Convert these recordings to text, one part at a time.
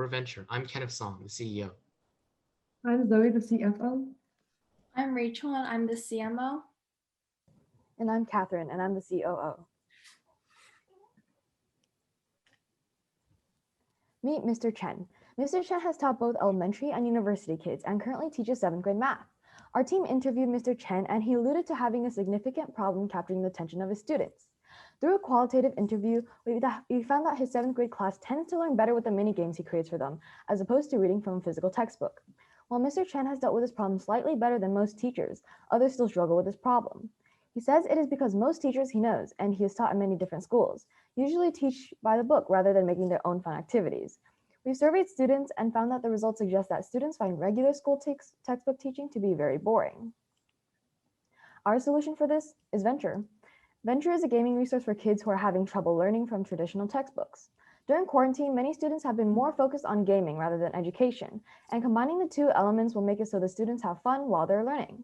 we're Venture. I'm Kenneth Song, the CEO. I'm Zoe, the CFO. I'm Rachel, and I'm the CMO. And I'm Catherine, and I'm the COO. Meet Mr. Chen. Mr. Chen has taught both elementary and university kids and currently teaches 7th grade math. Our team interviewed Mr. Chen, and he alluded to having a significant problem capturing the attention of his students. Through a qualitative interview, we found that his 7th grade class tends to learn better with the mini games he creates for them, as opposed to reading from a physical textbook. While Mr. Chen has dealt with this problem slightly better than most teachers, others still struggle with this problem. He says it is because most teachers he knows, and he has taught in many different schools, usually teach by the book rather than making their own fun activities. We've surveyed students and found that the results suggest that students find regular school textbook teaching to be very boring. Our solution for this is Venture. Venture is a gaming resource for kids who are having trouble learning from traditional textbooks. During quarantine, many students have been more focused on gaming rather than education, and combining the two elements will make it so the students have fun while they're learning.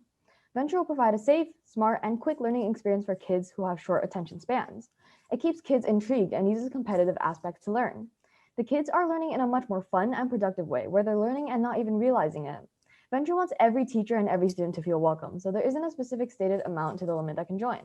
Venture will provide a safe, smart, and quick learning experience for kids who have short attention spans. It keeps kids intrigued and uses competitive aspects to learn. The kids are learning in a much more fun and productive way, where they're learning and not even realizing it. Venture wants every teacher and every student to feel welcome, so there isn't a specific stated amount to the limit that can join.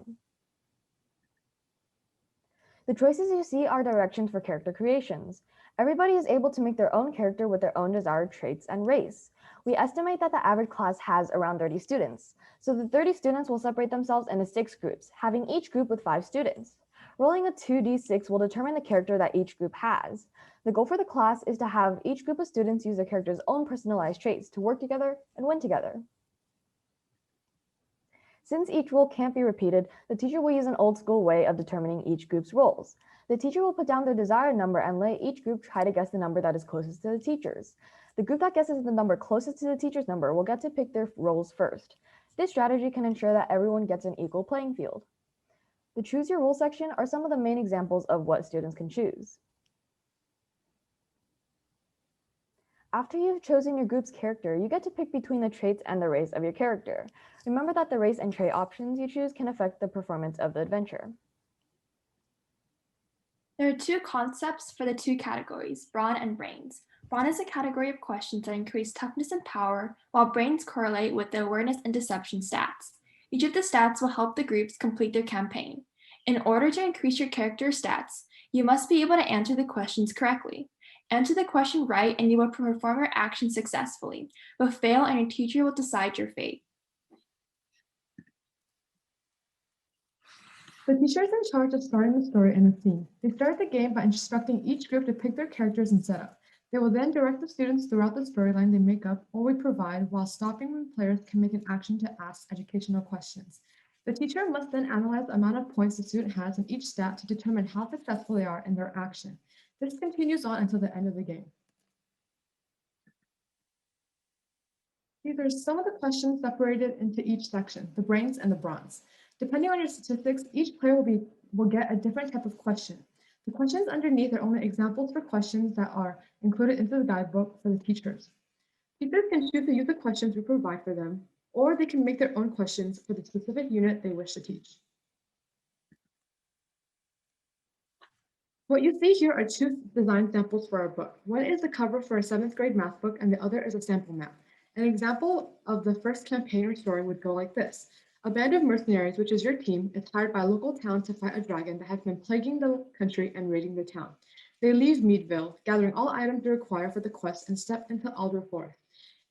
The choices you see are directions for character creations. Everybody is able to make their own character with their own desired traits and race. We estimate that the average class has around 30 students. So the 30 students will separate themselves into 6 groups, having each group with 5 students. Rolling a 2d6 will determine the character that each group has. The goal for the class is to have each group of students use their character's own personalized traits to work together and win together. Since each role can't be repeated, the teacher will use an old school way of determining each group's roles. The teacher will put down their desired number and let each group try to guess the number that is closest to the teacher's. The group that guesses the number closest to the teacher's number will get to pick their roles first. This strategy can ensure that everyone gets an equal playing field. The Choose Your Role section are some of the main examples of what students can choose. After you've chosen your group's character, you get to pick between the traits and the race of your character. Remember that the race and trait options you choose can affect the performance of the adventure. There are 2 concepts for the 2 categories, brawn and brains. Brawn is a category of questions that increase toughness and power, while brains correlate with the awareness and deception stats. Each of the stats will help the groups complete their campaign. In order to increase your character stats, you must be able to answer the questions correctly. Answer the question right and you will perform your action successfully, but fail and your teacher will decide your fate. The teacher is in charge of starting the story and the scene. They start the game by instructing each group to pick their characters and setup. They will then direct the students throughout the storyline they make up or we provide, while stopping when players can make an action to ask educational questions. The teacher must then analyze the amount of points the student has in each stat to determine how successful they are in their action. This continues on until the end of the game. These are some of the questions separated into each section, the brains and the bronze. Depending on your statistics, each player will get a different type of question. The questions underneath are only examples for questions that are included into the guidebook for the teachers. Teachers can choose to use the questions we provide for them, or they can make their own questions for the specific unit they wish to teach. What you see here are 2 design samples for our book. One is the cover for a 7th grade math book, and the other is a sample map. An example of the first campaign or story would go like this. A band of mercenaries, which is your team, is hired by a local town to fight a dragon that has been plaguing the country and raiding the town. They leave Meadville, gathering all items they require for the quest, and step into Alder Forest.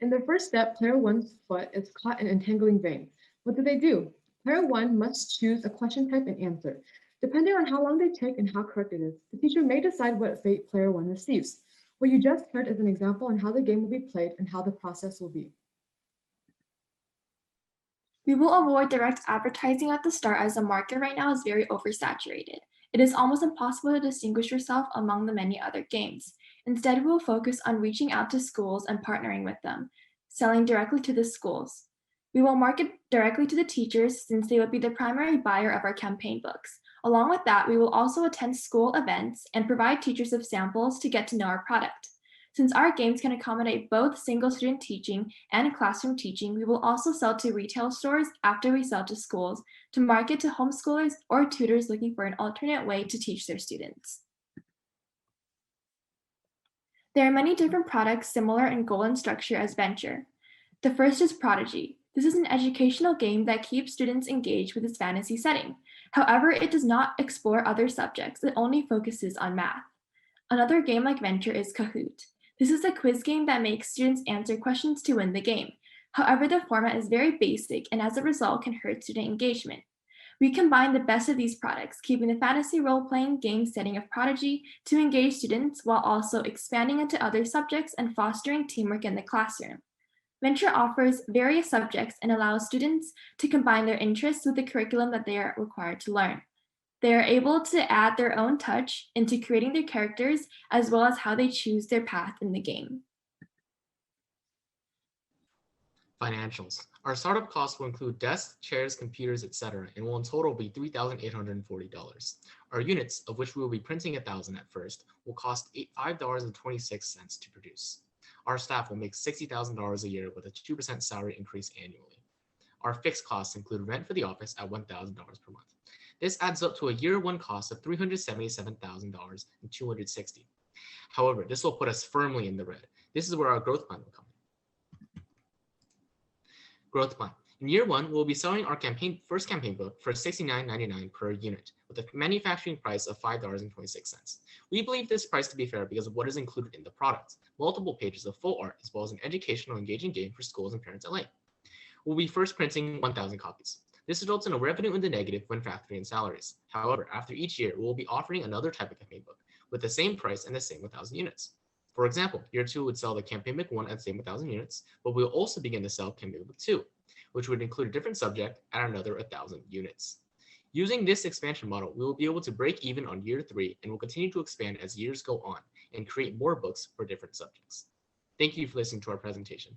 In the first step, player 1's foot is caught in an entangling vein. What do? Player 1 must choose a question type and answer. Depending on how long they take and how correct it is, the teacher may decide what fate player 1 receives. What you just heard is an example on how the game will be played and how the process will be. We will avoid direct advertising at the start as the market right now is very oversaturated. It is almost impossible to distinguish yourself among the many other games. Instead, we will focus on reaching out to schools and partnering with them, selling directly to the schools. We will market directly to the teachers since they would be the primary buyer of our campaign books. Along with that, we will also attend school events and provide teachers with samples to get to know our product. Since our games can accommodate both single student teaching and classroom teaching, we will also sell to retail stores after we sell to schools to market to homeschoolers or tutors looking for an alternate way to teach their students. There are many different products similar in goal and structure as Venture. The first is Prodigy. This is an educational game that keeps students engaged with its fantasy setting. However, it does not explore other subjects, it only focuses on math. Another game like Venture is Kahoot. This is a quiz game that makes students answer questions to win the game. However, the format is very basic and as a result can hurt student engagement. We combine the best of these products, keeping the fantasy role-playing game setting of Prodigy to engage students while also expanding into other subjects and fostering teamwork in the classroom. Venture offers various subjects and allows students to combine their interests with the curriculum that they are required to learn. They are able to add their own touch into creating their characters as well as how they choose their path in the game. Financials. Our startup costs will include desks, chairs, computers, etc., and will in total be $3,840. Our units, of which we will be printing 1,000 at first, will cost $5.26 to produce. Our staff will make $60,000 a year with a 2% salary increase annually. Our fixed costs include rent for the office at $1,000 per month. This adds up to a year one cost of $377,260. However, this will put us firmly in the red. This is where our growth plan will come in. Growth plan. In year one, we'll be selling our first campaign book for $69.99 per unit with a manufacturing price of $5.26. We believe this price to be fair because of what is included in the product, multiple pages of full art, as well as an educational engaging game for schools and parents alike. We'll be first printing 1,000 copies. This results in a revenue in the negative when factoring in salaries. However, after each year, we'll be offering another type of campaign book with the same price and the same 1,000 units. For example, year two would sell the campaign book 1 at the same 1,000 units, but we'll also begin to sell campaign book 2, which would include a different subject at another 1,000 units. Using this expansion model, we will be able to break even on year 3 and will continue to expand as years go on and create more books for different subjects. Thank you for listening to our presentation.